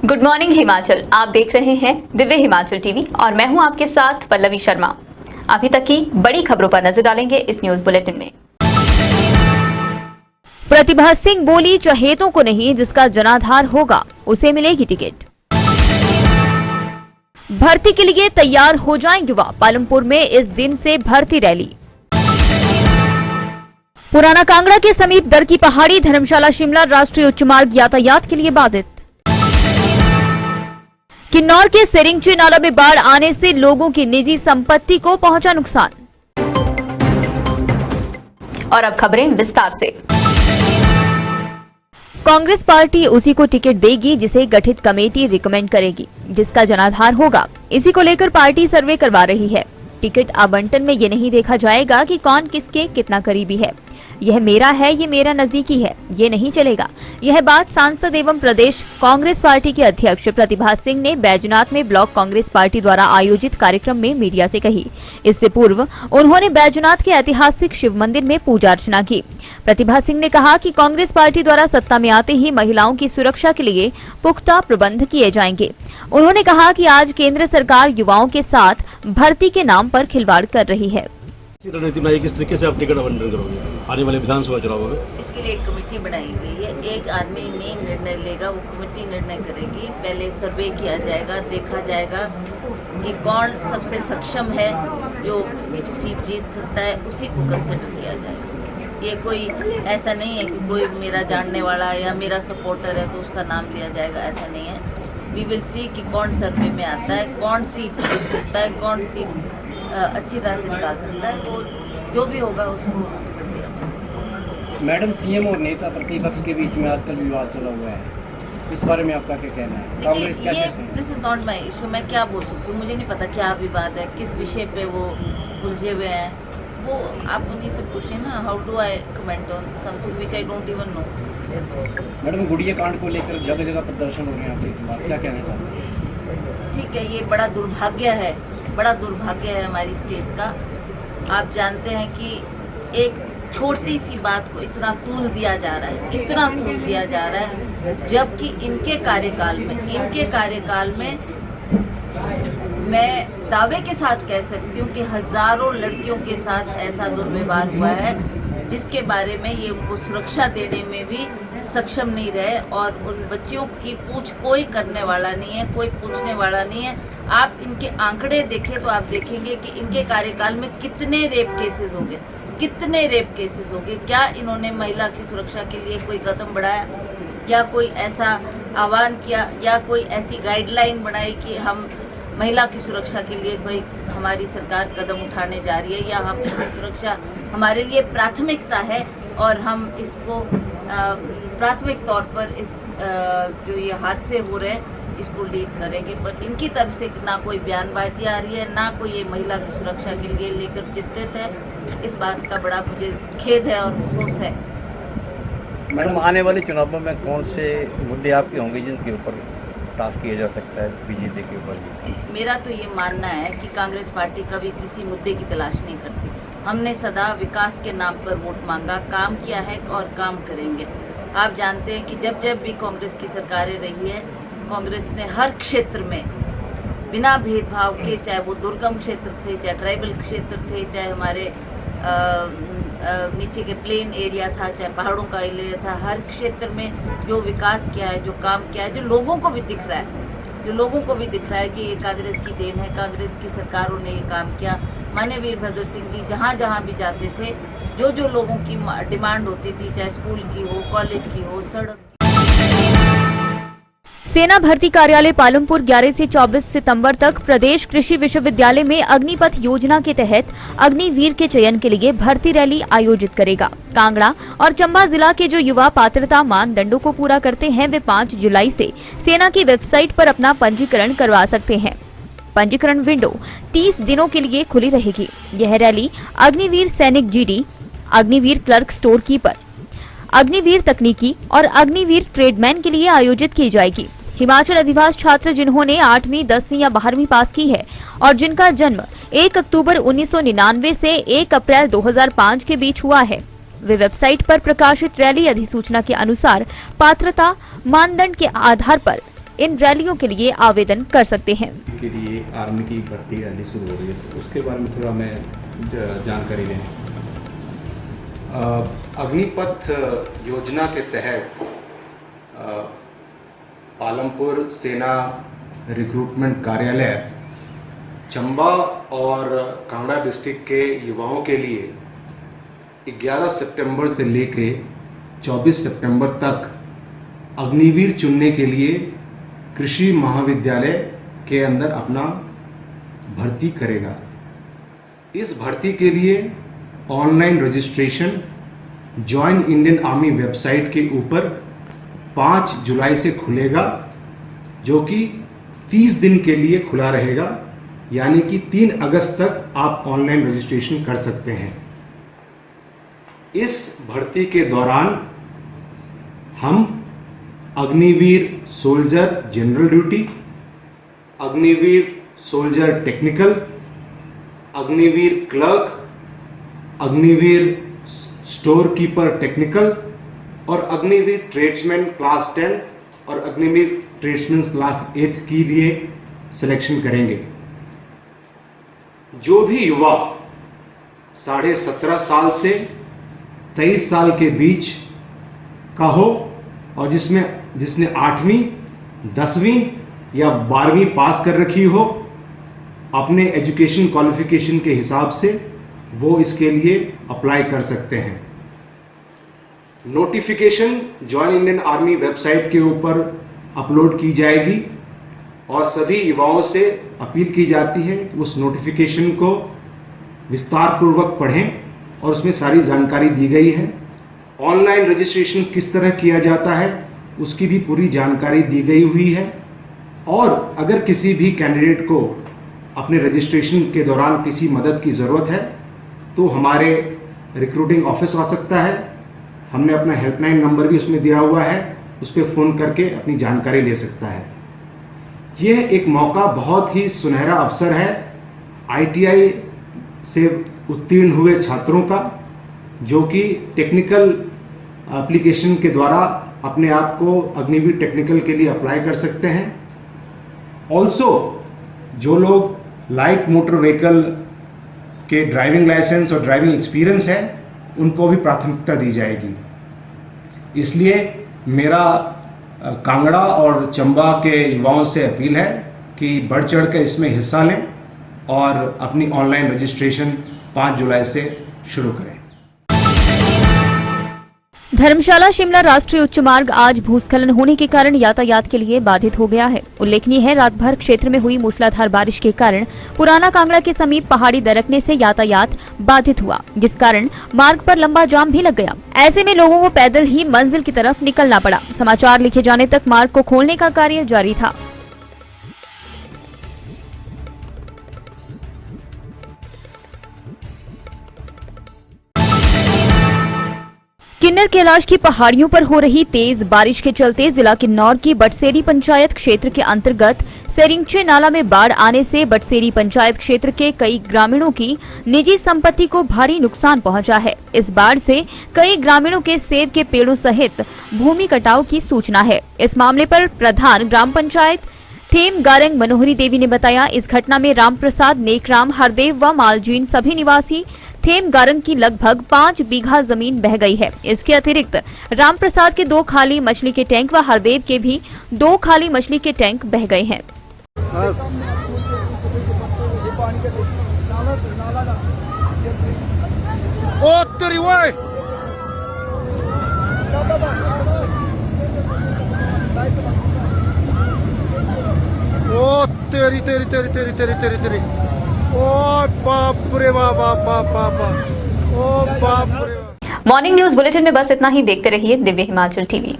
Good morning Himachal. आप देख रहे हैं दिव्य हिमाचल टीवी और मैं हूं आपके साथ पल्लवी शर्मा। अभी तक की बड़ी खबरों पर नजर डालेंगे इस न्यूज बुलेटिन में। प्रतिभा सिंह बोली, चहेतों को नहीं, जिसका जनाधार होगा उसे मिलेगी टिकट। भर्ती के लिए तैयार हो जाएं युवा, पालमपुर में इस दिन से भर्ती रैली। पुराना कांगड़ा के समीप दर की पहाड़ी धर्मशाला शिमला राष्ट्रीय उच्च मार्ग यातायात के लिए बाधित। किन्नौर के सेरिंगचे नाला में बाढ़ आने से लोगों की निजी संपत्ति को पहुंचा नुकसान। और अब खबरें विस्तार से। कांग्रेस पार्टी उसी को टिकट देगी जिसे गठित कमेटी रिकमेंड करेगी, जिसका जनाधार होगा। इसी को लेकर पार्टी सर्वे करवा रही है। टिकट आवंटन में ये नहीं देखा जाएगा कि कौन किसके कितना करीबी है, यह मेरा है, ये मेरा नजदीकी है, ये नहीं चलेगा। यह बात सांसद एवं प्रदेश कांग्रेस पार्टी के अध्यक्ष प्रतिभा सिंह ने बैजनाथ में ब्लॉक कांग्रेस पार्टी द्वारा आयोजित कार्यक्रम में मीडिया से कही। इससे पूर्व उन्होंने बैजनाथ के ऐतिहासिक शिव मंदिर में पूजा अर्चना की। प्रतिभा सिंह ने कहा कि कांग्रेस पार्टी द्वारा सत्ता में आते ही महिलाओं की सुरक्षा के लिए पुख्ता प्रबंध किए जाएंगे। उन्होंने कहा कि आज केंद्र सरकार युवाओं के साथ भर्ती के नाम पर खिलवाड़ कर रही है। रणनीति बनाई, किस तरीके से आप टिकट आवंटन करोगे आने वाले विधानसभा चुनाव में? इसके लिए एक कमेटी बनाई गई है। एक आदमी नहीं निर्णय लेगा, वो कमेटी निर्णय करेगी। पहले सर्वे किया जाएगा, देखा जाएगा कि कौन सबसे सक्षम है, जो सीट जीत सकता है, उसी को कंसिडर किया जाएगा। ये कोई ऐसा नहीं है कि कोई मेरा जानने वाला या मेरा सपोर्टर है तो उसका नाम लिया जाएगा, ऐसा नहीं है। वी विल सी कि कौन सर्वे में आता है, कौन सीट जीत सकता है, कौन सीट अच्छी तरह से निकाल सकता है, वो जो भी होगा उसको टिकट दिया जाएगा। मैडम, सीएम और नेता प्रतिपक्ष के बीच में आजकल विवाद चला हुआ है, इस बारे में आपका क्या कहना है? कांग्रेस कैसे? This is not my issue. मैं क्या बोल सकती हूँ, मुझे नहीं पता क्या विवाद है, किस विषय पे वो उलझे हुए हैं, वो आप उन्हीं से पूछिए ना। How do I comment on something which I don't even know. Madam, गुड़िया कांड को लेकर जगह जगह प्रदर्शन हो रहे हैं, आपके खिलाफ क्या कहना चाहते हैं? ठीक है, ये बड़ा दुर्भाग्य है, बड़ा दुर्भाग्य है हमारी स्टेट का। आप जानते हैं कि एक छोटी सी बात को इतना तूल दिया जा रहा है, इतना तूल दिया जा रहा है, जबकि इनके कार्यकाल में मैं दावे के साथ कह सकती हूँ कि हजारों लड़कियों के साथ ऐसा दुर्व्यवहार हुआ है जिसके बारे में ये उनको सुरक्षा देने में भी सक्षम नहीं रहे, और उन बच्चियों की पूछ कोई करने वाला नहीं है, कोई पूछने वाला नहीं है। आप इनके आंकड़े देखें तो आप देखेंगे कि इनके कार्यकाल में कितने रेप केसेस हो गए, कितने रेप केसेस हो गए। क्या इन्होंने महिला की सुरक्षा के लिए कोई कदम बढ़ाया, या कोई ऐसा आह्वान किया, या कोई ऐसी गाइडलाइन बनाई कि हम महिला की सुरक्षा के लिए कोई हमारी सरकार कदम उठाने जा रही है, या हम सुरक्षा हमारे लिए प्राथमिकता है और हम इसको प्राथमिक तौर पर इस जो ये हादसे हो रहे हैं इसको लीड करेंगे। पर इनकी तरफ से ना कोई बयानबाजी आ रही है, ना कोई ये महिला की सुरक्षा के लिए लेकर चिंतित है। इस बात का बड़ा मुझे खेद है और अफसोस है। मैडम, आने वाले चुनावों में कौन से मुद्दे आपके होंगे जिनके ऊपर टास्क किया जा सकता है बीजेपी के ऊपर? मेरा तो ये मानना है कि कांग्रेस पार्टी कभी किसी मुद्दे की तलाश नहीं करती। हमने सदा विकास के नाम पर वोट मांगा, काम किया है और काम करेंगे। आप जानते हैं कि जब जब भी कांग्रेस की सरकारें रही है, कांग्रेस ने हर क्षेत्र में बिना भेदभाव के, चाहे वो दुर्गम क्षेत्र थे, चाहे ट्राइबल क्षेत्र थे, चाहे हमारे नीचे के प्लेन एरिया था, चाहे पहाड़ों का एरिया था, हर क्षेत्र में जो विकास किया है, जो काम किया है, जो लोगों को भी दिख रहा है कि ये कांग्रेस की देन है, कांग्रेस की सरकारों ने ये काम किया। माननीय वीरभद्र सिंह जी जहाँ जहाँ भी जाते थे, जो जो लोगों की डिमांड होती थी, चाहे स्कूल की हो, कॉलेज की हो, सड़क। सेना भर्ती कार्यालय पालमपुर 11 से 24 सितंबर तक प्रदेश कृषि विश्वविद्यालय में अग्निपथ योजना के तहत अग्निवीर के चयन के लिए भर्ती रैली आयोजित करेगा। कांगड़ा और चंबा जिला के जो युवा पात्रता मानदंडों को पूरा करते हैं, वे 5 जुलाई से सेना की वेबसाइट पर अपना पंजीकरण करवा सकते हैं। पंजीकरण विंडो 30 दिनों के लिए खुली रहेगी। यह रैली अग्निवीर सैनिक GD, Agniveer clerk store keeper, Agniveer तकनीकी और अग्निवीर ट्रेडमैन के लिए आयोजित की जाएगी। हिमाचल अधिवास छात्र जिन्होंने 8वीं, 10वीं या 12वीं पास की है और जिनका जन्म 1 अक्टूबर 1999 से 1 अप्रैल 2005 के बीच हुआ है, वे वेबसाइट पर प्रकाशित रैली अधिसूचना के अनुसार पात्रता मानदंड के आधार पर इन रैलियों के लिए आवेदन कर सकते हैं। के लिए आर्मी की भर्ती रैली शुरू हो रही है, तो उसके बारे में थोड़ा मैं जानकारी दें। अग्निपथ योजना के तहत पालमपुर सेना रिक्रूटमेंट कार्यालय चंबा और कांगड़ा डिस्ट्रिक्ट के युवाओं के लिए 11 सितंबर से लेके 24 सितंबर तक अग्निवीर चुनने के लिए कृषि महाविद्यालय के अंदर अपना भर्ती करेगा। इस भर्ती के लिए online registration join Indian army website के ऊपर 5 जुलाई से खुलेगा, जो कि 30 दिन के लिए खुला रहेगा, यानी कि 3 अगस्त तक आप ऑनलाइन रजिस्ट्रेशन कर सकते हैं। इस भर्ती के दौरान हम Agniveer soldier general duty, Agniveer soldier technical, Agniveer clerk, Agniveer store keeper technical और अग्निवीर ट्रेड्समैन क्लास 10th और अग्निवीर ट्रेड्समैन क्लास 8th के लिए सिलेक्शन करेंगे। जो भी युवा 17.5 साल से 23 साल के बीच का हो और जिसने 8वीं, 10वीं या 12वीं पास कर रखी हो, अपने एजुकेशन क्वालिफिकेशन के हिसाब से वो इसके लिए अप्लाई कर सकते हैं। Notification join Indian army website के ऊपर अपलोड की जाएगी और सभी युवाओं से अपील की जाती है कि उस नोटिफिकेशन को विस्तार पूर्वक पढ़ें और उसमें सारी जानकारी दी गई है। ऑनलाइन रजिस्ट्रेशन किस तरह किया जाता है उसकी भी पूरी जानकारी दी गई हुई है और अगर किसी भी कैंडिडेट को अपने रजिस्ट्रेशन के दौरान किसी मदद की ज़रूरत है तो हमारे रिक्रूटिंग ऑफिस आ सकता है। हमने अपना हेल्पलाइन नंबर भी उसमें दिया हुआ है, उस पर फ़ोन करके अपनी जानकारी ले सकता है। यह एक मौका बहुत ही सुनहरा अवसर है ITI से उत्तीर्ण हुए छात्रों का, जो कि टेक्निकल एप्लीकेशन के द्वारा अपने आप को अग्निवीर टेक्निकल के लिए अप्लाई कर सकते हैं। ऑल्सो जो लोग लाइट मोटर व्हीकल के ड्राइविंग लाइसेंस और ड्राइविंग एक्सपीरियंस है उनको भी प्राथमिकता दी जाएगी। इसलिए मेरा कांगड़ा और चंबा के युवाओं से अपील है कि बढ़ चढ़ कर इसमें हिस्सा लें और अपनी ऑनलाइन रजिस्ट्रेशन 5 जुलाई से शुरू करें। धर्मशाला शिमला राष्ट्रीय उच्च मार्ग आज भूस्खलन होने के कारण यातायात के लिए बाधित हो गया है। उल्लेखनीय है, रात भर क्षेत्र में हुई मूसलाधार बारिश के कारण पुराना कांगड़ा के समीप पहाड़ी दरकने से यातायात बाधित हुआ, जिस कारण मार्ग पर लंबा जाम भी लग गया। ऐसे में लोगों को पैदल ही मंजिल की तरफ निकलना पड़ा। समाचार लिखे जाने तक मार्ग को खोलने का कार्य जारी था। किन्नर कैलाश की पहाड़ियों पर हो रही तेज बारिश के चलते जिला किन्नौर की बटसेरी पंचायत क्षेत्र के अंतर्गत सेरिंगचे नाला में बाढ़ आने से बटसेरी पंचायत क्षेत्र के कई ग्रामीणों की निजी संपत्ति को भारी नुकसान पहुंचा है। इस बाढ़ से कई ग्रामीणों के सेब के पेड़ों सहित भूमि कटाव की सूचना है। इस मामले पर प्रधान ग्राम पंचायत थेम गारंग मनोहरी देवी ने बताया, इस घटना में राम प्रसाद, नेकराम, हरदेव व मालजीन सभी निवासी थेम गारंग की लगभग 5 बीघा जमीन बह गई है। इसके अतिरिक्त राम प्रसाद के 2 खाली मछली के टैंक व हरदेव के भी 2 खाली मछली के टैंक बह गए हैं। ओ तेरी तेरी तेरी तेरी तेरी तेरी तेरी ओ बाप रे बाप बाप बाप ओ बाप रे। मॉर्निंग न्यूज बुलेटिन में बस इतना ही। देखते रहिए दिव्य हिमाचल टीवी।